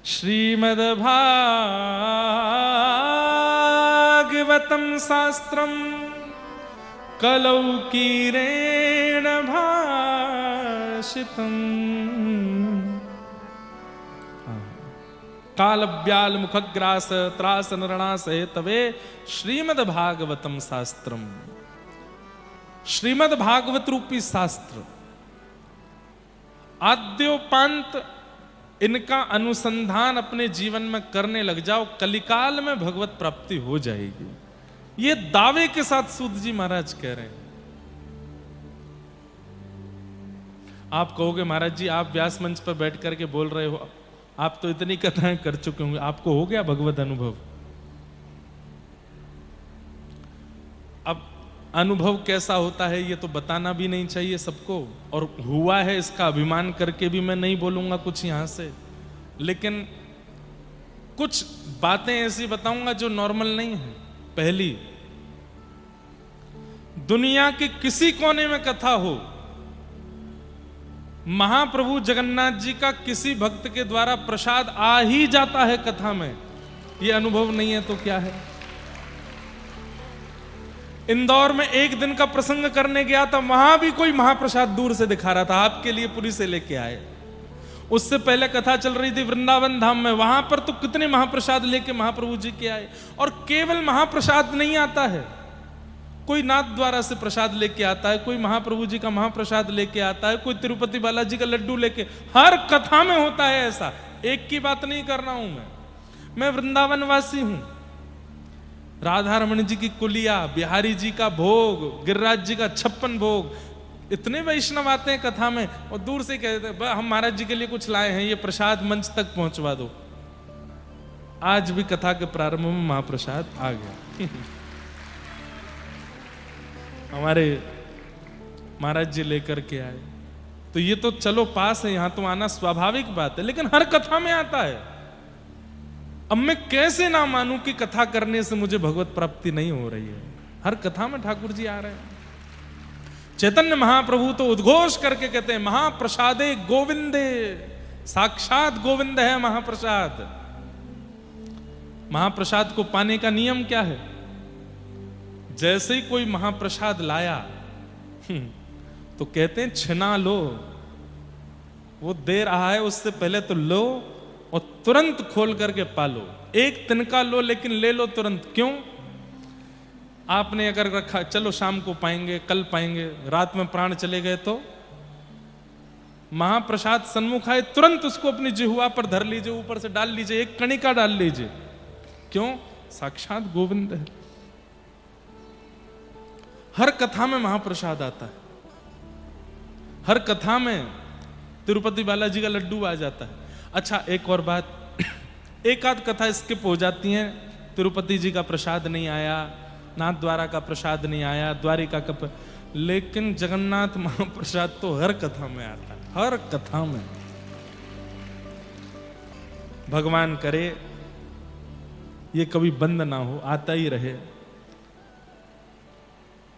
श्रीमद्भागवतं शास्त्रं कलौ कीरेण भाषितम् कालव्याल मुखग्रास त्रास नरणास तवे श्रीमद्भागवतं शास्त्रम। श्रीमद्भागवत रूपी शास्त्र आद्योपांत इनका अनुसंधान अपने जीवन में करने लग जाओ, कलिकाल में भगवत प्राप्ति हो जाएगी। ये दावे के साथ सूत जी महाराज कह रहे हैं। आप कहोगे महाराज जी आप व्यास मंच पर बैठ करके बोल रहे हो, आप तो इतनी कथाएं कर चुके होंगे, आपको हो गया भगवत अनुभव। अब अनुभव कैसा होता है ये तो बताना भी नहीं चाहिए सबको, और हुआ है इसका अभिमान करके भी मैं नहीं बोलूंगा कुछ यहां से, लेकिन कुछ बातें ऐसी बताऊंगा जो नॉर्मल नहीं है। पहली, दुनिया के किसी कोने में कथा हो, महाप्रभु जगन्नाथ जी का किसी भक्त के द्वारा प्रसाद आ ही जाता है कथा में, ये अनुभव नहीं है तो क्या है। इंदौर में एक दिन का प्रसंग करने गया था, वहां भी कोई महाप्रसाद दूर से दिखा रहा था, आपके लिए पुरी से लेके आए। उससे पहले कथा चल रही थी वृंदावन धाम में, वहां पर तो कितने महाप्रसाद लेके महाप्रभु जी के आए। और केवल महाप्रसाद नहीं आता है, कोई नाथ द्वारा से प्रसाद लेके आता है, कोई महाप्रभु जी का महाप्रसाद लेके आता है, कोई तिरुपति बालाजी का लड्डू लेके, हर कथा में होता है ऐसा। एक की बात नहीं कर रहा हूं मैं वृंदावन वासी हूं। राधा रमण जी की कुलिया, बिहारी जी का भोग, गिरिराज जी का 56 भोग, इतने वैष्णव आते हैं कथा में और दूर से कहते हैं हम महाराज जी के लिए कुछ लाए हैं, ये प्रसाद मंच तक पहुंचवा दो। आज भी कथा के प्रारंभ में महाप्रसाद आ गया। हमारे महाराज जी लेकर के आए, तो ये तो चलो पास है, यहां तो आना स्वाभाविक बात है, लेकिन हर कथा में आता है। अब मैं कैसे ना मानूं कि कथा करने से मुझे भगवत प्राप्ति नहीं हो रही है। हर कथा में ठाकुर जी आ रहे हैं। चैतन्य महाप्रभु तो उद्घोष करके कहते हैं महाप्रसादे गोविंदे, साक्षात गोविंद है महाप्रसाद। महाप्रसाद को पाने का नियम क्या है? जैसे ही कोई महाप्रसाद लाया तो कहते हैं छिना लो, वो दे रहा है उससे पहले तो लो और तुरंत खोल करके पालो। एक तिनका लो लेकिन ले लो तुरंत। क्यों? आपने अगर रखा चलो शाम को पाएंगे, कल पाएंगे, रात में प्राण चले गए तो महाप्रसाद सन्मुख आए तुरंत उसको अपनी जिह्वा पर धर लीजिए, ऊपर से डाल लीजिए, एक कणिका डाल लीजिए। क्यों? साक्षात गोविंद है। हर कथा में महाप्रसाद आता है, हर कथा में तिरुपति बालाजी का लड्डू आ जाता है। अच्छा एक और बात, एक आध कथा स्किप हो जाती है, तिरुपति जी का प्रसाद नहीं आया, नाथ द्वारा का प्रसाद नहीं आया, द्वारिका का, लेकिन जगन्नाथ महाप्रसाद तो हर कथा में आता है, हर कथा में। भगवान करे ये कभी बंद ना हो, आता ही रहे।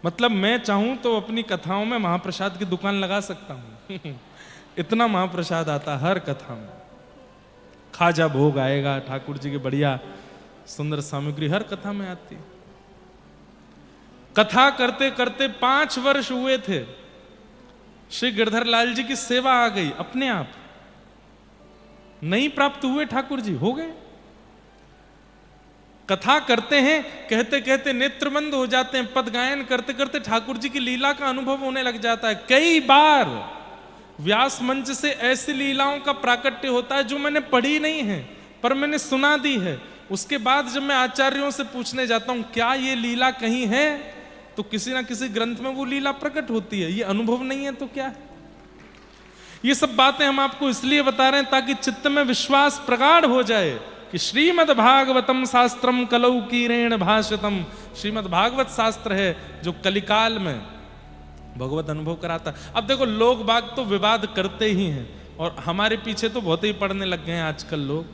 मतलब मैं चाहूं तो अपनी कथाओं में महाप्रसाद की दुकान लगा सकता हूं। इतना महाप्रसाद आता हर कथा में। खाजा भोग आएगा, ठाकुर जी की बढ़िया सुंदर सामग्री हर कथा में आती। कथा करते करते 5 वर्ष हुए थे, श्री गिरधर लाल जी की सेवा आ गई अपने आप। नहीं प्राप्त हुए ठाकुर जी, हो गए। कथा करते हैं, कहते कहते नेत्र बंद हो जाते हैं, पद गायन करते करते ठाकुर जी की लीला का अनुभव होने लग जाता है। कई बार व्यास मंच से ऐसी लीलाओं का प्राकट्य होता है जो मैंने पढ़ी नहीं है पर मैंने सुना दी है। उसके बाद जब मैं आचार्यों से पूछने जाता हूं क्या ये लीला कहीं है, तो किसी ना किसी ग्रंथ में वो लीला प्रकट होती है। ये अनुभव नहीं है तो क्या है? ये सब बातें हम आपको इसलिए बता रहे हैं ताकि चित्त में विश्वास प्रगाढ़ हो जाए कि श्रीमद् भागवतम शास्त्रम कलौ कीरेण भाषितम। श्रीमद् भागवत शास्त्र है जो कलिकाल में भगवत अनुभव कराता। अब देखो लोग बाग तो विवाद करते ही हैं और हमारे पीछे तो बहुत ही पढ़ने लग गए हैं आजकल लोग,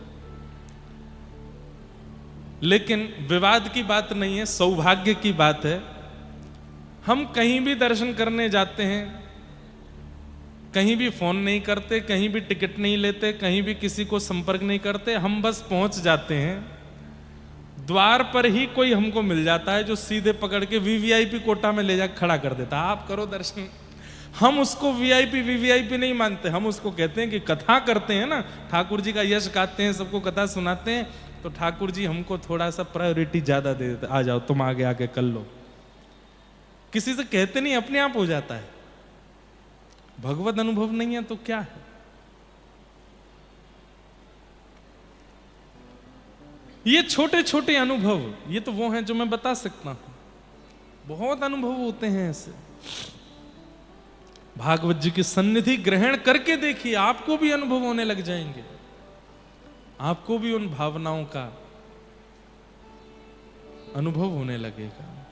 लेकिन विवाद की बात नहीं है, सौभाग्य की बात है। हम कहीं भी दर्शन करने जाते हैं कहीं भी फोन नहीं करते, कहीं भी टिकट नहीं लेते, कहीं भी किसी को संपर्क नहीं करते, हम बस पहुंच जाते हैं। द्वार पर ही कोई हमको मिल जाता है जो सीधे पकड़ के वीवीआईपी कोटा में ले जाकर खड़ा कर देता है, आप करो दर्शन। हम उसको वीआईपी वीवीआईपी नहीं मानते, हम उसको कहते हैं कि कथा करते हैं ना, ठाकुर जी का यश गाते हैं, सबको कथा सुनाते हैं, तो ठाकुर जी हमको थोड़ा सा प्रायोरिटी ज्यादा दे देते, आ जाओ तुम आगे आके कर लो। किसी से कहते नहीं, अपने आप हो जाता है। भगवत अनुभव नहीं है तो क्या है। ये छोटे छोटे अनुभव, ये तो वो हैं जो मैं बता सकता हूं, बहुत अनुभव होते हैं ऐसे। भागवत जी की सन्निधि ग्रहण करके देखिए, आपको भी अनुभव होने लग जाएंगे, आपको भी उन भावनाओं का अनुभव होने लगेगा।